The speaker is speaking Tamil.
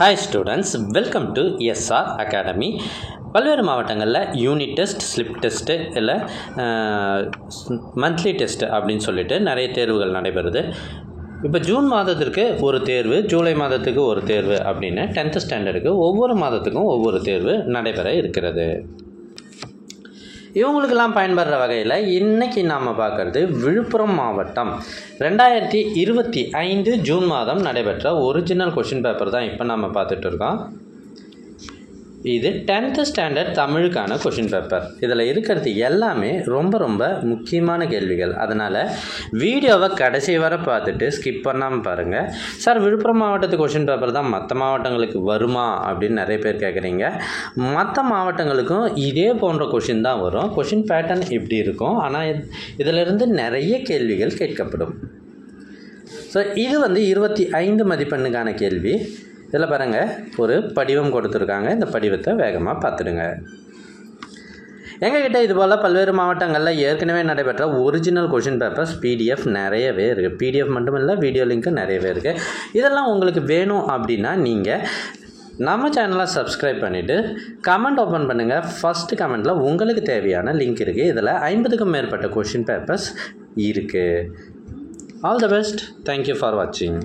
Hi students, welcome to SR Academy. பல்வேறு மாவட்டங்களில் யூனிட் டெஸ்ட், ஸ்லிப் டெஸ்ட்டு இல்லை மந்த்லி டெஸ்ட் அப்படின்னு சொல்லிட்டு நிறைய தேர்வுகள் நடைபெறுது. இப்போ ஜூன் மாதத்திற்கு ஒரு தேர்வு, ஜூலை மாதத்துக்கு ஒரு தேர்வு அப்படின்னு 10th ஸ்டாண்டர்டுக்கு ஒவ்வொரு மாதத்துக்கும் ஒவ்வொரு தேர்வு நடைபெற இருக்கிறது. இவங்களுக்கெல்லாம் பயன்படுற வகையில் இன்றைக்கி நாம் பார்க்குறது விழுப்புரம் மாவட்டம் 2025 ஜூன் மாதம் நடைபெற்ற ஒரிஜினல் கொஷின் பேப்பர் தான் இப்போ நாம் பார்த்துட்டு இருக்கோம். இது 10th ஸ்டாண்டர்ட் தமிழுக்கான கொஷின் பேப்பர். இதில் இருக்கிறது எல்லாமே ரொம்ப ரொம்ப முக்கியமான கேள்விகள். அதனால் வீடியோவை கடைசி வரை பார்த்துட்டு ஸ்கிப் பண்ணாமல் பாருங்கள். சார், விழுப்புரம் மாவட்டத்து கொஷின் பேப்பர் தான் மற்ற மாவட்டங்களுக்கு வருமா அப்படின்னு நிறைய பேர் கேட்குறீங்க. மற்ற மாவட்டங்களுக்கும் இதே போன்ற கொஷின் தான் வரும். கொஷின் பேட்டர்ன் இப்படி இருக்கும், ஆனால் இதிலிருந்து நிறைய கேள்விகள் கேட்கப்படும். ஸோ இது 25 மதிப்பெண்ணுக்கான கேள்வி. இதில் பாருங்கள், ஒரு படிவம் கொடுத்துருக்காங்க. இந்த படிவத்தை வேகமாக பார்த்துடுங்க. எங்ககிட்ட இதுபோல் பல்வேறு மாவட்டங்களில் ஏற்கனவே நடைபெற்ற ஒரிஜினல் கொஷின் பேப்பர்ஸ் PDF நிறையவே இருக்குது. PDF மட்டும் இல்லை, வீடியோ லிங்க்கு நிறையவே இருக்குது. இதெல்லாம் உங்களுக்கு வேணும் அப்படின்னா நீங்கள் நம்ம சேனலை சப்ஸ்கிரைப் பண்ணிவிட்டு கமெண்ட் ஓப்பன் பண்ணுங்கள். ஃபஸ்ட்டு கமெண்ட்டில் உங்களுக்கு தேவையான லிங்க் இருக்குது. இதில் 50க்கும் மேற்பட்ட கொஷின் பேப்பர்ஸ் இருக்குது. All the best. Thank you for வாட்சிங்.